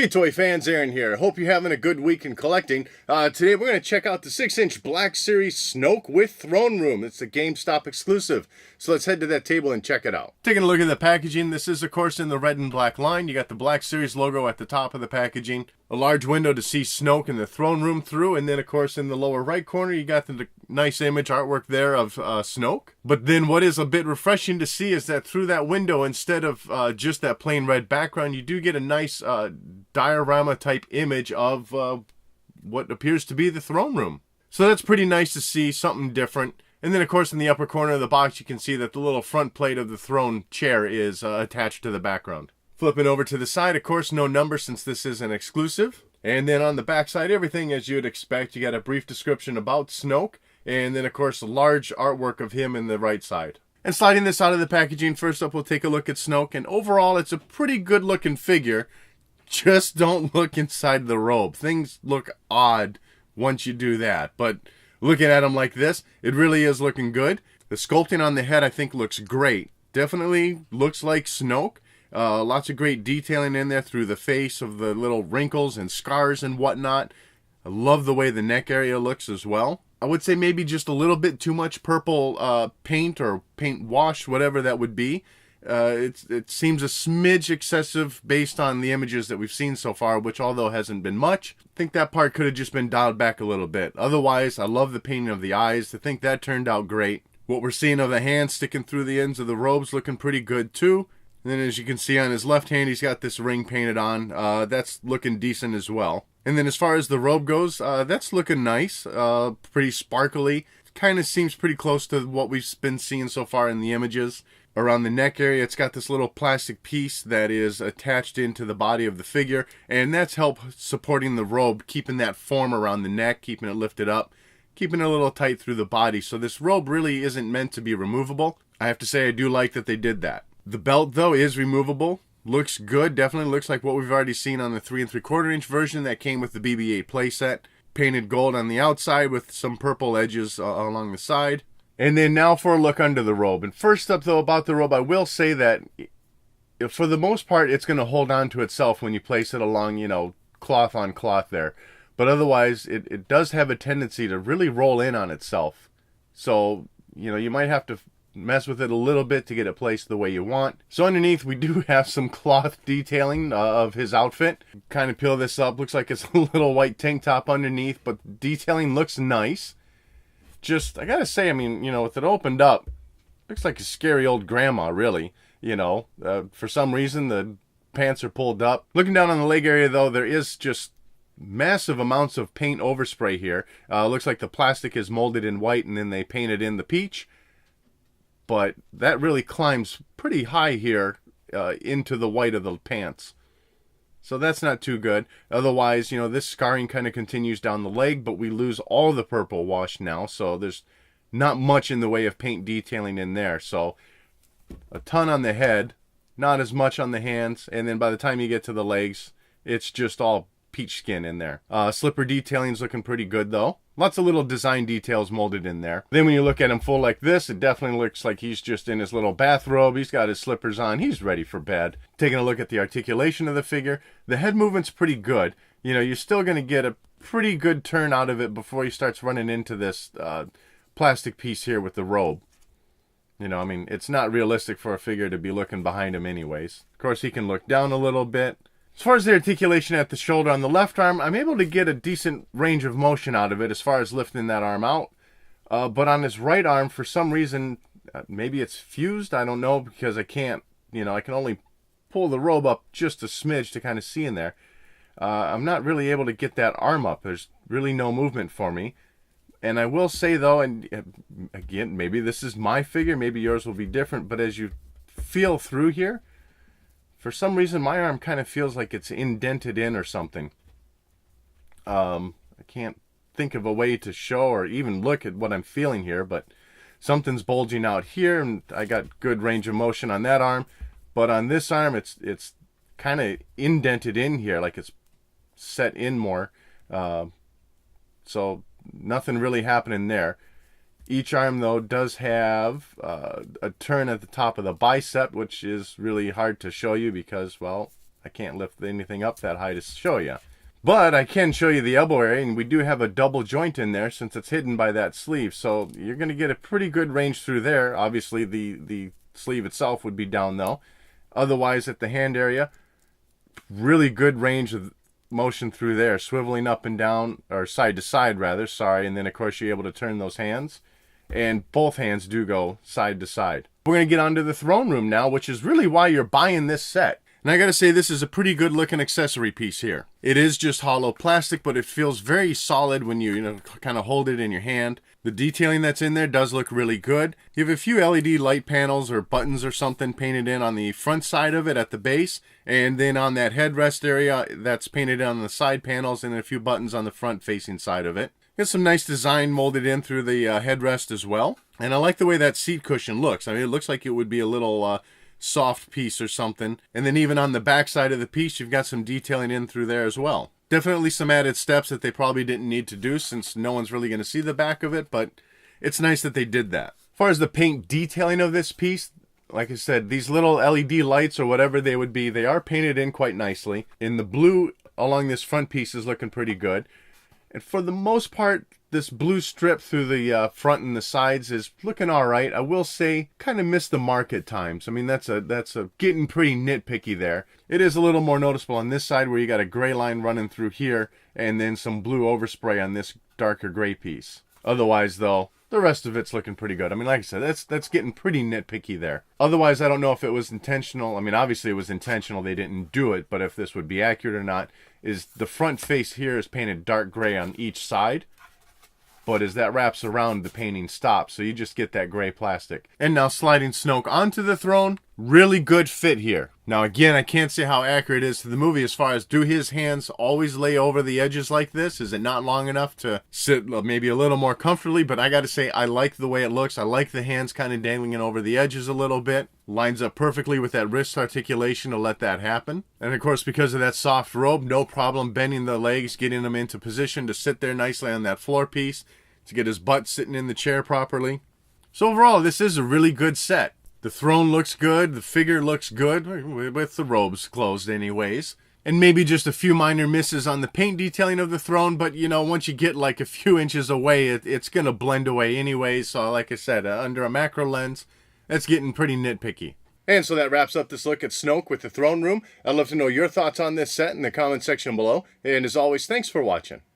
Hey toy fans, Aaron here. Hope you're having a good week in collecting. Today we're going to check out the 6-inch Black Series Snoke with Throne Room. It's a GameStop exclusive. So let's head to that table and check it out. Taking a look at the packaging, this is of course in the red and black line. You got the Black Series logo at the top of the packaging. A large window to see Snoke in the throne room through, and then of course in the lower right corner you got the nice image artwork there of Snoke. But then what is a bit refreshing to see is that through that window, instead of just that plain red background, you do get a nice diorama type image of what appears to be the throne room. So that's pretty nice to see, something different. And then of course in the upper corner of the box you can see that the little front plate of the throne chair is attached to the background. Flipping over to the side, of course, no number since this is an exclusive. And then on the back side, everything as you'd expect. You got a brief description about Snoke, and then of course a large artwork of him in the right side. And sliding this out of the packaging, first up we'll take a look at Snoke, and overall it's a pretty good looking figure. Just don't look inside the robe. Things look odd once you do that, but looking at him like this, it really is looking good. The sculpting on the head I think looks great. Definitely looks like Snoke. Lots of great detailing in there through the face of the little wrinkles and scars and whatnot. I love the way the neck area looks as well. I would say maybe just a little bit too much purple paint or paint wash, whatever that would be. It seems a smidge excessive based on the images that we've seen so far, which although hasn't been much, I think that part could have just been dialed back a little bit. Otherwise, I love the painting of the eyes. I think that turned out great. What we're seeing of the hands sticking through the ends of the robes looking pretty good too. And then as you can see on his left hand, he's got this ring painted on. That's looking decent as well. And then as far as the robe goes, that's looking nice. Pretty sparkly. Kind of seems pretty close to what we've been seeing so far in the images. Around the neck area, it's got this little plastic piece that is attached into the body of the figure. And that's help supporting the robe, keeping that form around the neck, keeping it lifted up, keeping it a little tight through the body. So this robe really isn't meant to be removable. I have to say I do like that they did that. The belt, though, is removable. Looks good. Definitely looks like what we've already seen on the 3 3/4 inch version that came with the BB-8 playset. Painted gold on the outside with some purple edges along the side. And then now for a look under the robe. And first up, though, about the robe, I will say that for the most part, it's going to hold on to itself when you place it along, cloth on cloth there. But otherwise, it does have a tendency to really roll in on itself. So, you might have to mess with it a little bit to get it placed the way you want. So underneath we do have some cloth detailing of his outfit. Kind of peel this up. Looks like it's a little white tank top underneath, but detailing looks nice. Just, I gotta say, with it opened up, looks like a scary old grandma, really. For some reason the pants are pulled up. Looking down on the leg area, though, there is just massive amounts of paint overspray here. Looks like the plastic is molded in white and then they painted in the peach. But that really climbs pretty high here into the white of the pants. So that's not too good. Otherwise, this scarring kind of continues down the leg, but we lose all the purple wash now. So there's not much in the way of paint detailing in there. So a ton on the head, not as much on the hands. And then by the time you get to the legs, it's just all peach skin in there. Slipper detailing's looking pretty good, though. Lots of little design details molded in there. Then when you look at him full like this, it definitely looks like he's just in his little bathrobe. He's got his slippers on. He's ready for bed. Taking a look at the articulation of the figure, the head movement's pretty good. You're still going to get a pretty good turn out of it before he starts running into this plastic piece here with the robe. It's not realistic for a figure to be looking behind him anyways. Of course, he can look down a little bit. As far as the articulation at the shoulder on the left arm, I'm able to get a decent range of motion out of it as far as lifting that arm out. But on his right arm, for some reason, maybe it's fused, I don't know, because I can't, I can only pull the robe up just a smidge to kind of see in there. I'm not really able to get that arm up. There's really no movement for me. And I will say, though, and again, maybe this is my figure, maybe yours will be different, but as you feel through here, for some reason, my arm kind of feels like it's indented in or something. I can't think of a way to show or even look at what I'm feeling here, but something's bulging out here, and I got good range of motion on that arm. But on this arm, it's kind of indented in here, like it's set in more. So nothing really happening there. Each arm, though, does have a turn at the top of the bicep, which is really hard to show you because, well, I can't lift anything up that high to show you. But I can show you the elbow area, and we do have a double joint in there since it's hidden by that sleeve. So you're going to get a pretty good range through there. Obviously, the sleeve itself would be down though. Otherwise, at the hand area, really good range of motion through there, swiveling up and down, or side to side rather, sorry. And then of course you're able to turn those hands, and both hands do go side to side. We're going to get onto the throne room now, which is really why you're buying this set. And I gotta say, this is a pretty good looking accessory piece here. It is just hollow plastic, but it feels very solid when you kind of hold it in your hand. The detailing that's in there does look really good. You have a few LED light panels or buttons or something painted in on the front side of it at the base, and then on that headrest area, that's painted on the side panels, and a few buttons on the front facing side of it. There's some nice design molded in through the headrest as well. And I like the way that seat cushion looks. I mean, it looks like it would be a little soft piece or something. And then even on the back side of the piece, you've got some detailing in through there as well. Definitely some added steps that they probably didn't need to do since no one's really going to see the back of it, but it's nice that they did that. As far as the paint detailing of this piece, like I said, these little LED lights or whatever they would be, they are painted in quite nicely. In the blue along this front piece is looking pretty good. And for the most part, this blue strip through the front and the sides is looking all right. I will say, kind of missed the mark at times. I mean, that's a getting pretty nitpicky there. It is a little more noticeable on this side where you got a gray line running through here and then some blue overspray on this darker gray piece. Otherwise, though, the rest of it's looking pretty good. I mean, like I said, that's getting pretty nitpicky there. Otherwise, I don't know if it was intentional. I mean, obviously it was intentional. They didn't do it, but if this would be accurate or not is the front face here is painted dark gray on each side. But as that wraps around, the painting stops, so you just get that gray plastic. And now sliding Snoke onto the throne, really good fit here. Now again, I can't say how accurate it is to the movie as far as do his hands always lay over the edges like this? Is it not long enough to sit maybe a little more comfortably? But I gotta say, I like the way it looks. I like the hands kind of dangling over the edges a little bit. Lines up perfectly with that wrist articulation to let that happen. And of course, because of that soft robe, no problem bending the legs, getting them into position to sit there nicely on that floor piece, to get his butt sitting in the chair properly. So overall, this is a really good set. The throne looks good, the figure looks good, with the robes closed anyways. And maybe just a few minor misses on the paint detailing of the throne, but you know, once you get like a few inches away, it's gonna blend away anyways. So like I said, under a macro lens, that's getting pretty nitpicky. And so that wraps up this look at Snoke with the throne room. I'd love to know your thoughts on this set in the comment section below. And as always, thanks for watching.